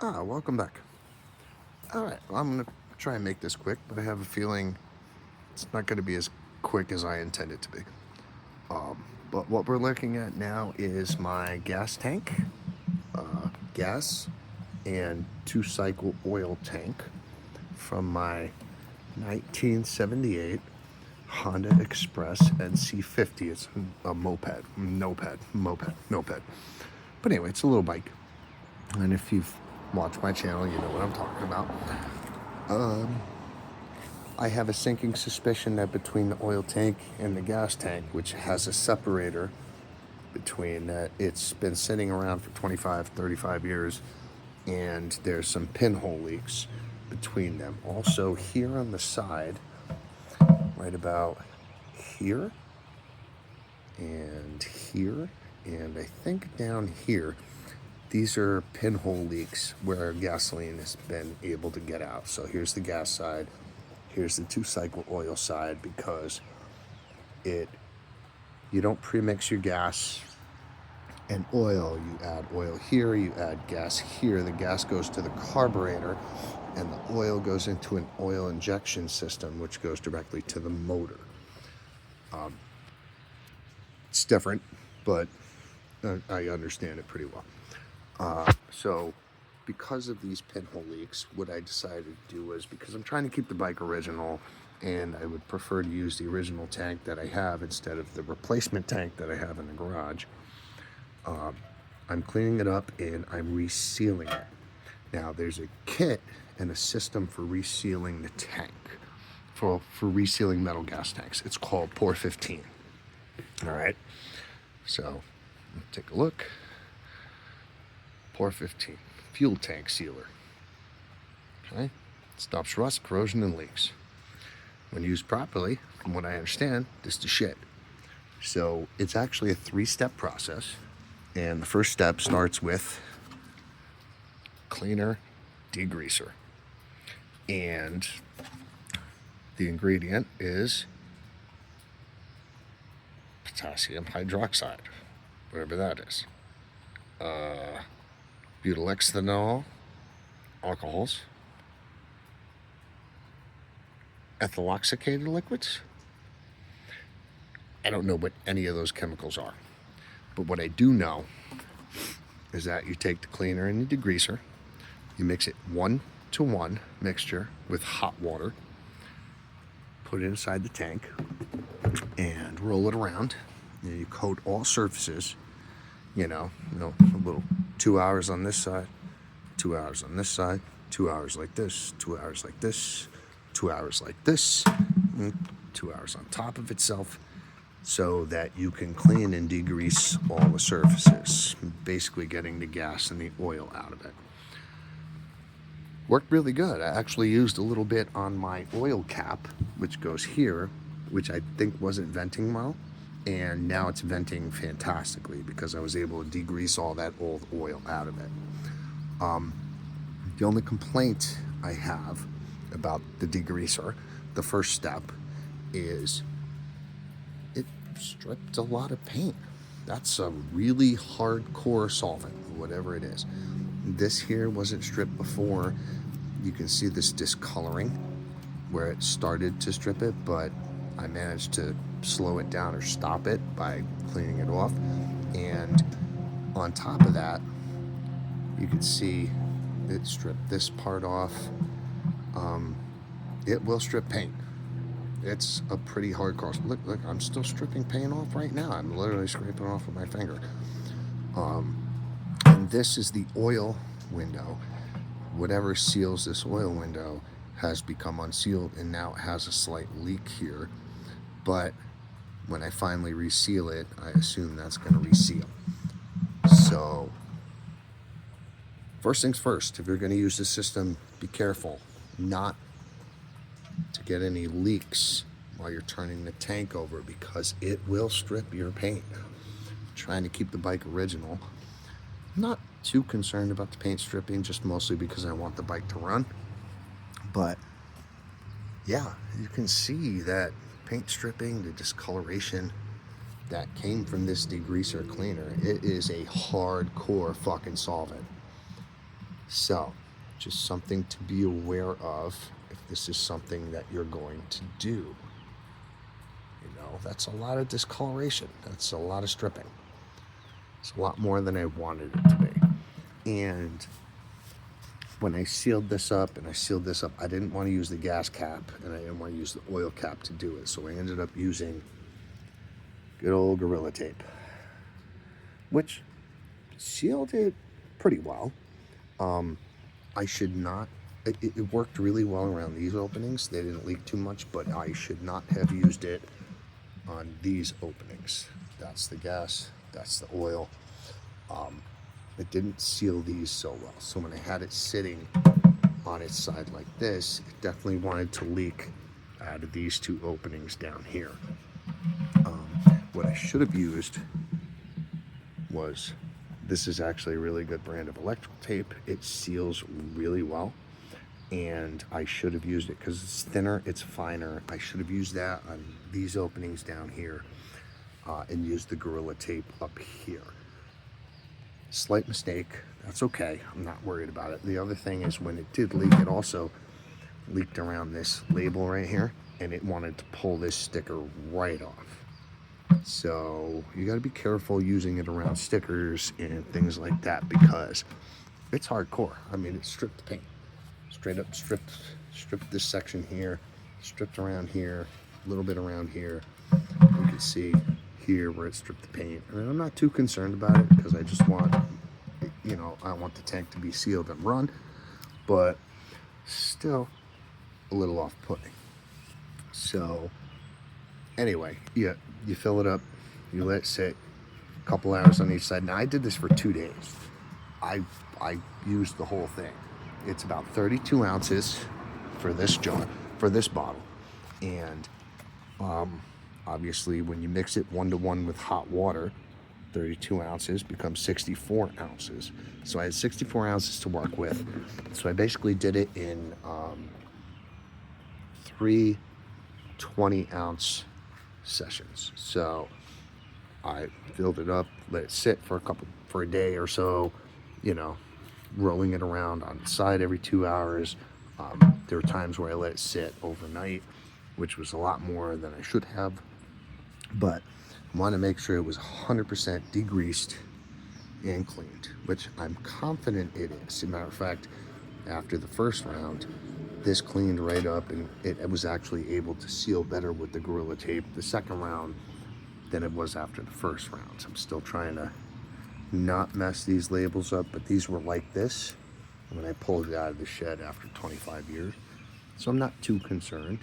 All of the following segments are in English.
Welcome back. All right, well, I'm going to try and make this quick, but I have a feeling it's not going to be as quick as I intend it to be. But what we're looking at now is my gas tank, gas, and two-cycle oil tank from my 1978 Honda Express NC50. It's a moped. But anyway, it's a little bike. And if you've watched my channel, you know what I'm talking about. I have a sinking suspicion that between the oil tank and the gas tank, which has a separator between that, it's been sitting around for 25, 35 years, and there's some pinhole leaks between them. Also, here on the side, right about here, and here, and I think down here, these are pinhole leaks where gasoline has been able to get out. So here's the gas side, here's the two-cycle oil side, because you don't premix your gas and oil. You add oil here, you add gas here. The gas goes to the carburetor, and the oil goes into an oil injection system, which goes directly to the motor. It's different, but I understand it pretty well. So because of these pinhole leaks, what I decided to do was, because I'm trying to keep the bike original, and I would prefer to use the original tank that I have instead of the replacement tank that I have in the garage, I'm cleaning it up and I'm resealing it. Now, there's a kit and a system for resealing the tank, for resealing metal gas tanks. It's called POR-15. All right, so take a look. POR-15 fuel tank sealer. Okay, stops rust, corrosion, and leaks. When used properly, from what I understand, this is the shit. So it's actually a 3-step process, and the first step starts with cleaner, degreaser, and the ingredient is potassium hydroxide, whatever that is. Butylexthanol alcohols, ethyloxicated liquids. I don't know what any of those chemicals are, but what I do know is that you take the cleaner and the degreaser, you mix it 1-to-1 mixture with hot water, put it inside the tank, and roll it around. And you coat all surfaces, a little 2 hours on this side, 2 hours on this side, 2 hours like this, 2 hours like this, 2 hours like this, and 2 hours on top of itself, so that you can clean and degrease all the surfaces, basically getting the gas and the oil out of it. Worked really good. I actually used a little bit on my oil cap, which goes here, which I think wasn't venting well, and now it's venting fantastically because I was able to degrease all that old oil out of it. The only complaint I have about the degreaser, the first step, is it stripped a lot of paint. That's a really hardcore solvent, whatever it is. This here wasn't stripped before. You can see this discoloring where it started to strip it, but I managed to slow it down or stop it by cleaning it off. And on top of that, you can see it stripped this part off. It will strip paint. It's a pretty hardcore. Look, I'm still stripping paint off right now. I'm literally scraping off with my finger. And this is the oil window. Whatever seals this oil window has become unsealed, and now it has a slight leak here. But when I finally reseal it, I assume that's going to reseal. So, first things first, if you're going to use this system, be careful not to get any leaks while you're turning the tank over, because it will strip your paint. I'm trying to keep the bike original. I'm not too concerned about the paint stripping, just mostly because I want the bike to run. But yeah, you can see that paint stripping, the discoloration that came from this degreaser cleaner. It is a hardcore fucking solvent. So, just something to be aware of if this is something that you're going to do. You know, that's a lot of discoloration. That's a lot of stripping. It's a lot more than I wanted it to be. And when I sealed this up I didn't want to use the gas cap and I didn't want to use the oil cap to do it. So I ended up using good old Gorilla Tape, which sealed it pretty well. I should not, it worked really well around these openings. They didn't leak too much, but I should not have used it on these openings. That's the gas, that's the oil. It didn't seal these so well. So when I had it sitting on its side like this, it definitely wanted to leak out of these two openings down here. What I should have used was, this is actually a really good brand of electrical tape. It seals really well. And I should have used it because it's thinner, it's finer. I should have used that on these openings down here and used the Gorilla Tape up here. Slight mistake, that's okay, I'm not worried about it. The other thing is when it did leak, it also leaked around this label right here and it wanted to pull this sticker right off. So you got to be careful using it around stickers and things like that because it's hardcore. I mean, it stripped the paint. Straight up stripped this section here, stripped around here, a little bit around here. You can see here where it stripped the paint. I mean, I'm not too concerned about it because I just want, you know, I want the tank to be sealed and run, but still a little off-putting. So anyway, yeah, you fill it up, you let it sit a couple hours on each side. Now I did this for 2 days. I used the whole thing. It's about 32 ounces for this jar, for this bottle. And obviously when you mix it 1-to-1 with hot water, 32 ounces becomes 64 ounces. So I had 64 ounces to work with. So I basically did it in 3 20-ounce sessions. So I filled it up, let it sit for a day or so, you know, rolling it around on the side every 2 hours. There were times where I let it sit overnight, which was a lot more than I should have, but I want to make sure it was 100% degreased and cleaned, which I'm confident it is. As a matter of fact, after the first round, this cleaned right up and it was actually able to seal better with the Gorilla Tape the second round than it was after the first round. So I'm still trying to not mess these labels up, but these were like this when I pulled it out of the shed after 25 years. So I'm not too concerned.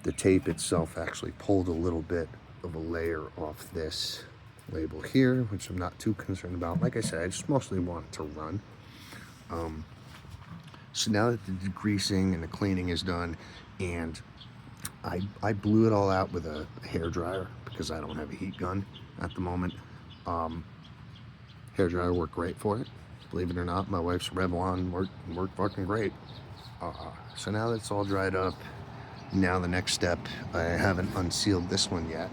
The tape itself actually pulled a little bit of a layer off this label here, which I'm not too concerned about. Like I said, I just mostly want it to run. So now that the degreasing and the cleaning is done, and I blew it all out with a hair dryer because I don't have a heat gun at the moment. Hair dryer worked great for it. Believe it or not, my wife's Revlon worked fucking great. So now that it's all dried up, now the next step, I haven't unsealed this one yet.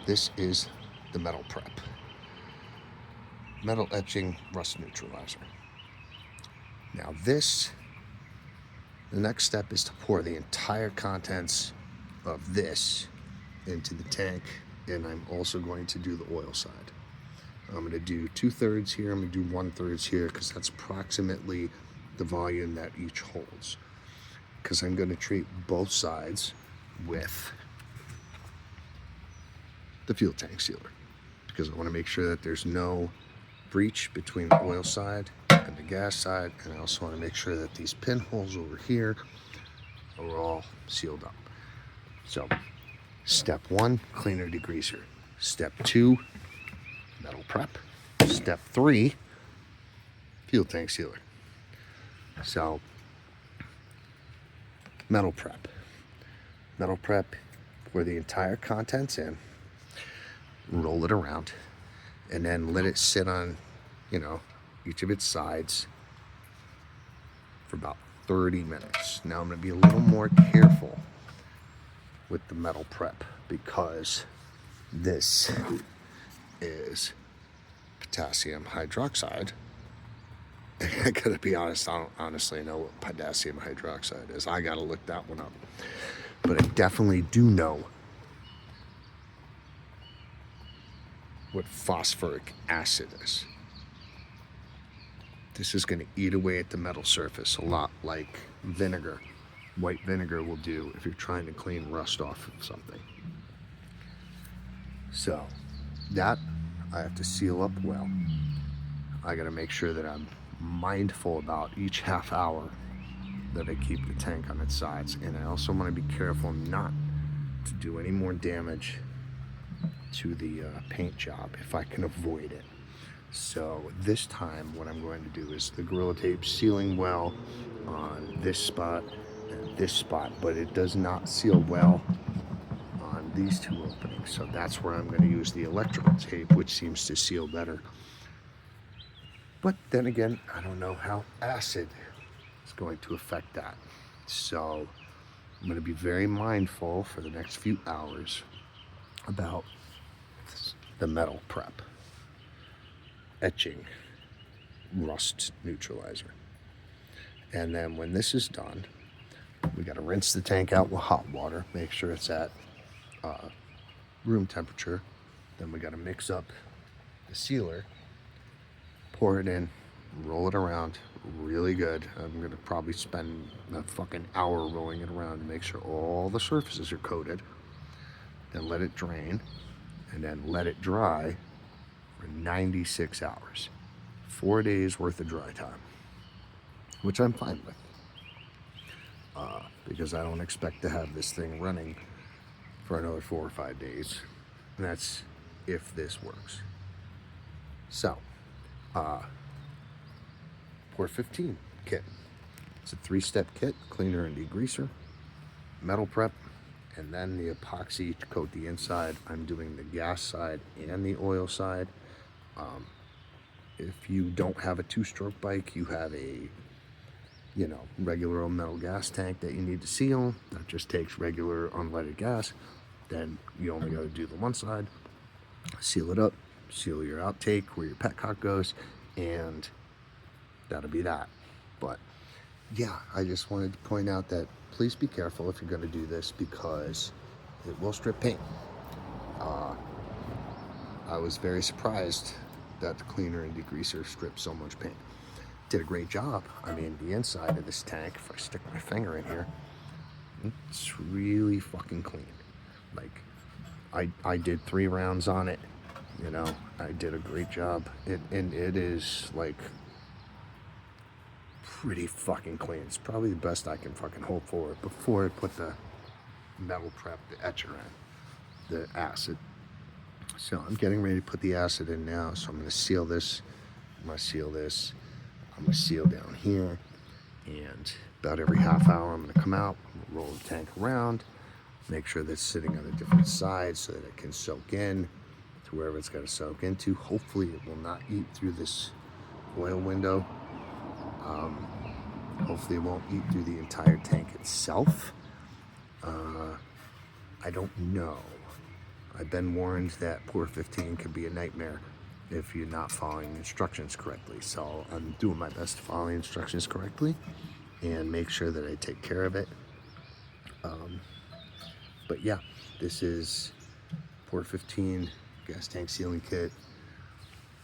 This is the metal prep. Metal etching rust neutralizer. Now this, the next step is to pour the entire contents of this into the tank, and I'm also going to do the oil side. I'm going to do 2/3 here, I'm going to do 1/3 here, because that's approximately the volume that each holds. Because I'm going to treat both sides with the fuel tank sealer, because I want to make sure that there's no breach between the oil side and the gas side, and I also want to make sure that these pinholes over here are all sealed up. So step 1, cleaner degreaser. Step 2, metal prep. Step 3, fuel tank sealer. So metal prep. Metal prep, pour the entire contents in, roll it around, and then let it sit on, you know, each of its sides for about 30 minutes. Now I'm going to be a little more careful with the metal prep because this is potassium hydroxide I gotta be honest, I don't honestly know what potassium hydroxide is. I gotta look that one up. But I definitely do know what phosphoric acid is. This is going to eat away at the metal surface a lot like vinegar. White vinegar will do if you're trying to clean rust off of something. So that I have to seal up well. I got to make sure that I'm mindful about each half hour that I keep the tank on its sides. And I also want to be careful not to do any more damage to the paint job if I can avoid it. So this time what I'm going to do is the Gorilla Tape sealing well on this spot and this spot, but it does not seal well on these two openings. So that's where I'm going to use the electrical tape, which seems to seal better. But then again, I don't know how acid is going to affect that. So I'm going to be very mindful for the next few hours about the metal prep, etching, rust neutralizer. And then when this is done, we got to rinse the tank out with hot water, make sure it's at room temperature. Then we got to mix up the sealer, pour it in, roll it around really good. I'm going to probably spend a fucking hour rolling it around to make sure all the surfaces are coated. Then let it drain, and then let it dry for 96 hours. 4 days worth of dry time, which I'm fine with, because I don't expect to have this thing running for another 4 or 5 days. And that's if this works. So, POR-15 kit. It's a 3-step kit: cleaner and degreaser, metal prep, and then the epoxy to coat the inside. I'm doing the gas side and the oil side. If you don't have a 2-stroke bike, you have a regular old metal gas tank that you need to seal, that just takes regular unleaded gas, then you only got to do the one side, seal it up, seal your outtake where your petcock goes, and that'll be that. But yeah, I just wanted to point out that please be careful if you're going to do this, because it will strip paint. I was very surprised that the cleaner and degreaser stripped so much paint. Did a great job. I mean, the inside of this tank, if I stick my finger in here, it's really fucking clean. Like, I did 3 rounds on it, I did a great job. And it is like pretty fucking clean. It's probably the best I can fucking hope for before I put the metal prep, the etcher in, the acid. So I'm getting ready to put the acid in now. So I'm going to seal this. I'm going to seal this. I'm going to seal down here. And about every half hour, I'm going to come out, roll the tank around, make sure that it's sitting on a different side so that it can soak in to wherever it's got to soak into. Hopefully it will not eat through this oil window. Hopefully it won't eat through the entire tank itself. I don't know. I've been warned that POR-15 can be a nightmare if you're not following instructions correctly. So I'm doing my best to follow the instructions correctly and make sure that I take care of it. But yeah, this is POR-15 gas tank sealing kit.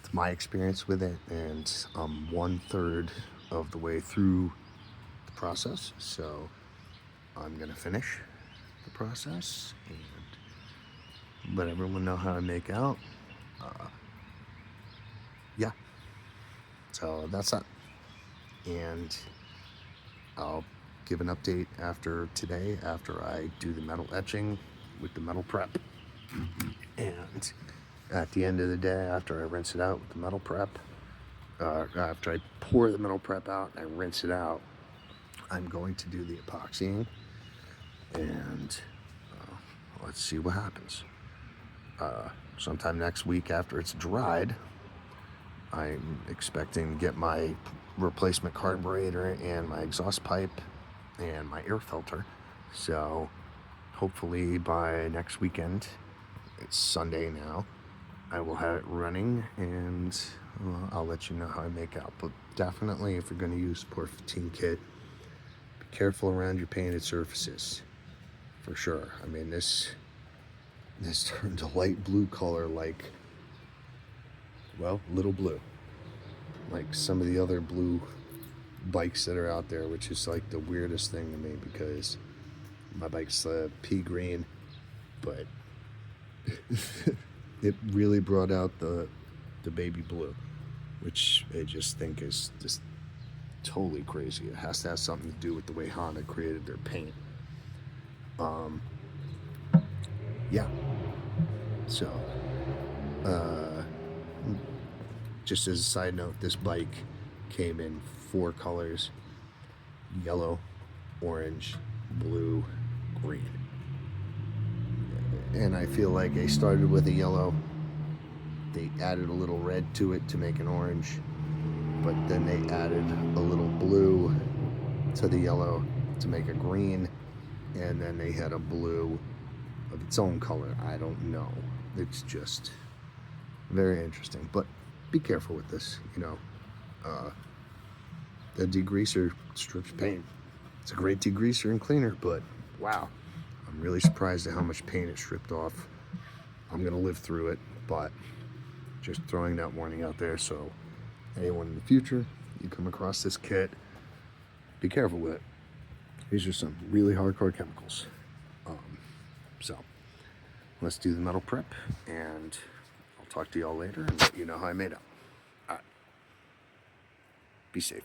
It's my experience with it, and I'm 1/3 of the way through the process. So I'm gonna finish the process and let everyone know how to make out. Yeah, so that's that. And I'll give an update after today, after I do the metal etching with the metal prep. And at the end of the day, after I rinse it out with the metal prep, after I pour the metal prep out and I rinse it out, I'm going to do the epoxying, and let's see what happens. Sometime next week after it's dried, I'm expecting to get my replacement carburetor and my exhaust pipe and my air filter. So hopefully by next weekend, it's Sunday now, I will have it running, and I'll let you know how I make out. But definitely, if you're going to use POR-15 kit, be careful around your painted surfaces, for sure. I mean, this turned a light blue color like, well, little blue, like some of the other blue bikes that are out there, which is like the weirdest thing to me because my bike's pea green, but it really brought out the baby blue, which I just think is just totally crazy. It has to have something to do with the way Honda created their paint. Yeah. So, just as a side note, this bike came in 4 colors: yellow, orange, blue, green. And I feel like they started with a yellow, they added a little red to it to make an orange, but then they added a little blue to the yellow to make a green, and then they had a blue of its own color. I don't know. It's just very interesting, but be careful with this. The degreaser strips paint. It's a great degreaser and cleaner, but wow, I'm really surprised at how much paint it stripped off. I'm gonna live through it, but just throwing that warning out there, so anyone in the future you come across this kit, be careful with it. These are some really hardcore chemicals. So let's do the metal prep, and I'll talk to y'all later and let you know how I made out. All right. Be safe.